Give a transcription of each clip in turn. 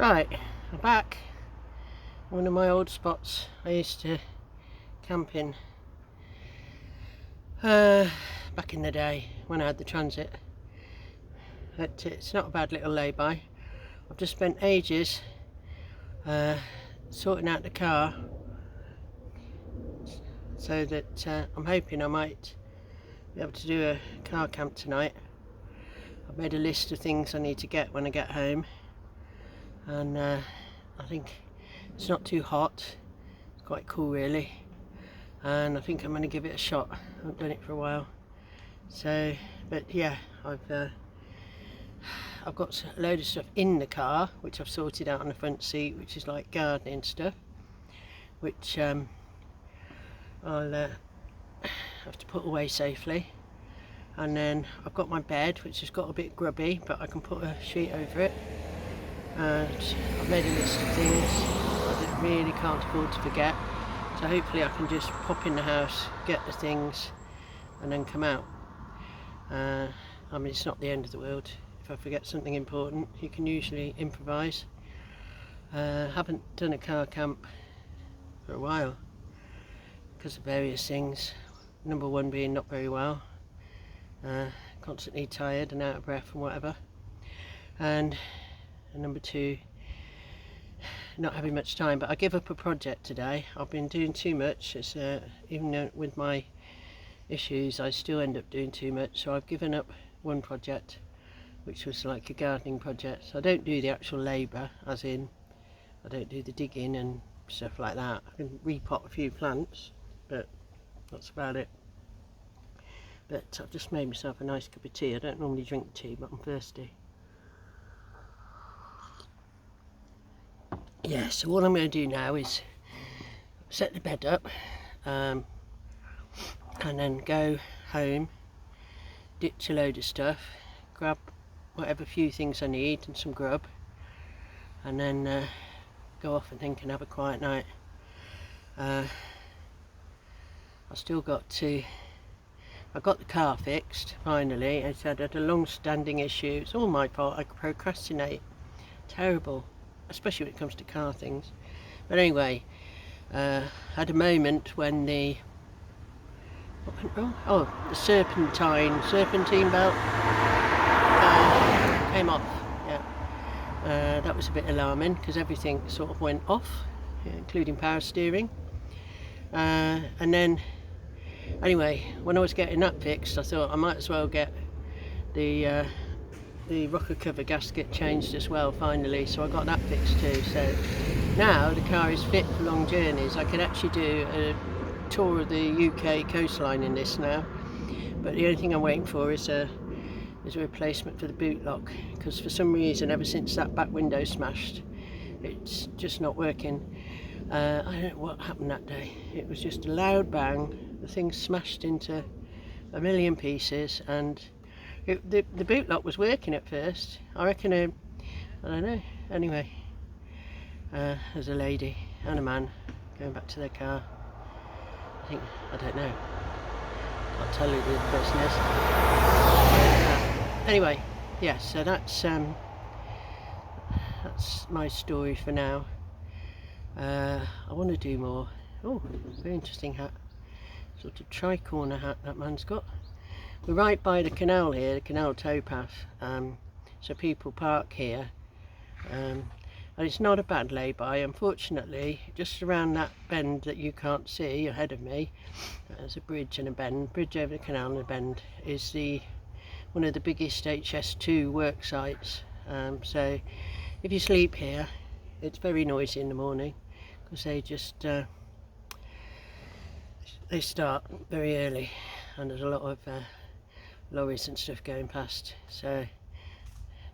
Right, I'm back. One of my old spots I used to camp in back in the day when I had the Transit. But it's not a bad little lay-by. I've just spent ages sorting out the car, so that I'm hoping I might be able to do a car camp tonight. I've made a list of things I need to get when I get home, and I think it's not too hot. It's quite cool really, and I think I'm going to give it a shot. I haven't done it for a while, so but yeah, I've got a load of stuff in the car which I've sorted out on the front seat, which is like gardening stuff, which I'll have to put away safely. And then I've got my bed, which has got a bit grubby, but I can put a sheet over it. And I've made a list of things I really can't afford to forget, so hopefully I can just pop in the house, get the things, and then come out. I mean, it's not the end of the world. If I forget something important, you can usually improvise. Haven't done a car camp for a while because of various things. Number one being not very well, constantly tired and out of breath and whatever, and number two, not having much time. But I give up a project today. I've been doing too much. It's even with my issues, I still end up doing too much, so I've given up one project, which was like a gardening project. So I don't do the actual labour, as in I don't do the digging and stuff like that. I can repot a few plants, but that's about it. But I've just made myself a nice cup of tea. I don't normally drink tea, but I'm thirsty. Yeah, so what I'm going to do now is set the bed up, and then go home, ditch a load of stuff, grab whatever few things I need and some grub, and then go off and have a quiet night. I've still got to, I got the car fixed finally. I said I had a long-standing issue. It's all my fault. I procrastinate, terrible, especially when it comes to car things. But anyway, had a moment when the what went wrong? Oh, the serpentine belt came off. Yeah, that was a bit alarming because everything sort of went off, including power steering. And then anyway, when I was getting that fixed, I thought I might as well get the rocker cover gasket changed as well finally, so I got that fixed too. So now the car is fit for long journeys. I can actually do a tour of the UK coastline in this now, but the only thing I'm waiting for is a replacement for the boot lock, because for some reason ever since that back window smashed, it's just not working. I don't know what happened that day. It was just a loud bang. The thing smashed into a million pieces, and the boot lock was working at first. I reckon, I don't know. Anyway, there's a lady and a man going back to their car. I don't know. I'll tell you who the person is. Anyway, yeah. So that's my story for now. I want to do more. Oh, very interesting hat. Sort of tri-corner hat that man's got. We're right by the canal here, the canal towpath, so people park here, and it's not a bad lay-by. Unfortunately, just around that bend that you can't see ahead of me, there's a bridge and a bridge over the canal, and a bend is one of the biggest HS2 work sites. So if you sleep here, it's very noisy in the morning, because they start very early, and there's a lot of lorries and stuff going past, so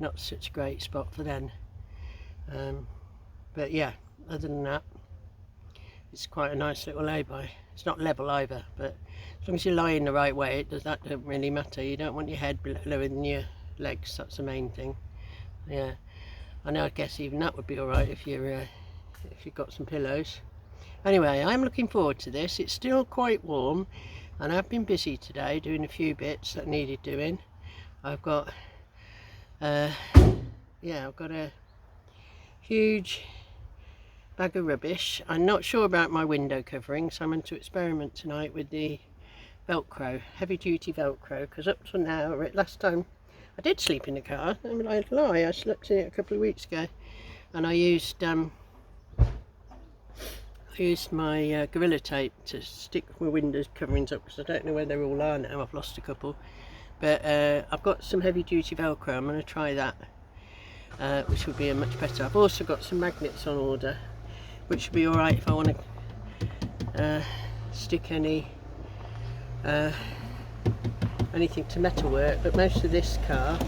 not such a great spot for them. But yeah, other than that, it's quite a nice little lay-by. It's not level either, but as long as you lie in the right way, that doesn't really matter. You don't want your head lower than your legs. That's the main thing. Yeah, I know. I guess even that would be all right if you've got some pillows. Anyway, I'm looking forward to this. It's still quite warm, and I've been busy today doing a few bits that needed doing. I've got I've got a huge bag of rubbish. I'm not sure about my window covering, so I'm going to experiment tonight with the Velcro, heavy duty Velcro, because up to now, last time I did sleep in the car, I mean, I'd lie, I slept in it a couple of weeks ago, and I used my Gorilla Tape to stick my window coverings up, because I don't know where they all are now. I've lost a couple, but I've got some heavy duty Velcro. I'm going to try that, which will be much better. I've also got some magnets on order, which would be alright if I want to stick anything to metalwork, but most of this car is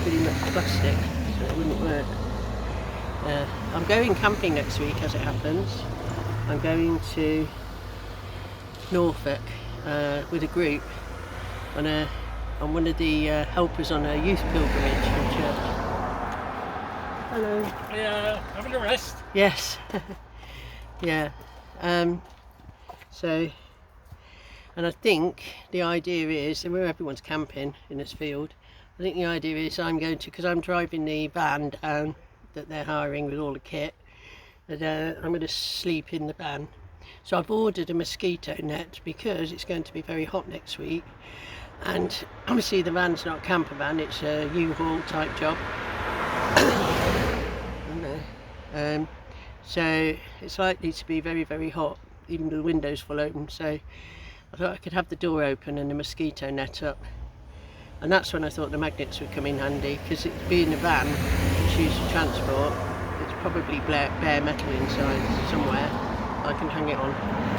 pretty much plastic, so it wouldn't work. I'm going camping next week, as it happens. I'm going to Norfolk with a group, and I'm one of the helpers on a youth pilgrimage from church. Hello. Yeah, having a rest. Yes. Yeah. So, and I think the idea is, and where everyone's camping in this field, I think the idea is I'm going to, because I'm driving the van down that they're hiring with all the kit, that I'm going to sleep in the van. So I've ordered a mosquito net because it's going to be very hot next week, and obviously the van's not a camper van, it's a U-Haul type job. So it's likely to be very, very hot, even with the windows full open, so I thought I could have the door open and the mosquito net up. And that's when I thought the magnets would come in handy, because it being a van, it's used for transport, it's probably bare metal inside somewhere. I can hang it on.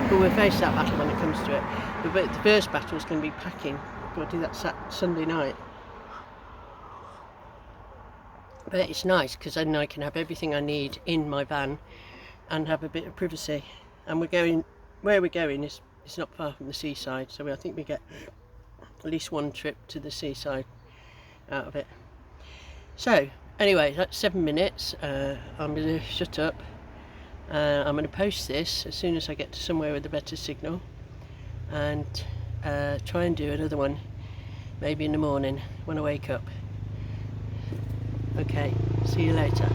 But we'll face that battle when it comes to it. But the first battle is going to be packing. I've got to do that Sunday night. But it's nice because then I can have everything I need in my van and have a bit of privacy. And where we're going is not far from the seaside, so I think we get at least one trip to the seaside out of it. So anyway, that's 7 minutes. I'm going to shut up. I'm going to post this as soon as I get to somewhere with a better signal, and try and do another one maybe in the morning when I wake up. Okay, see you later.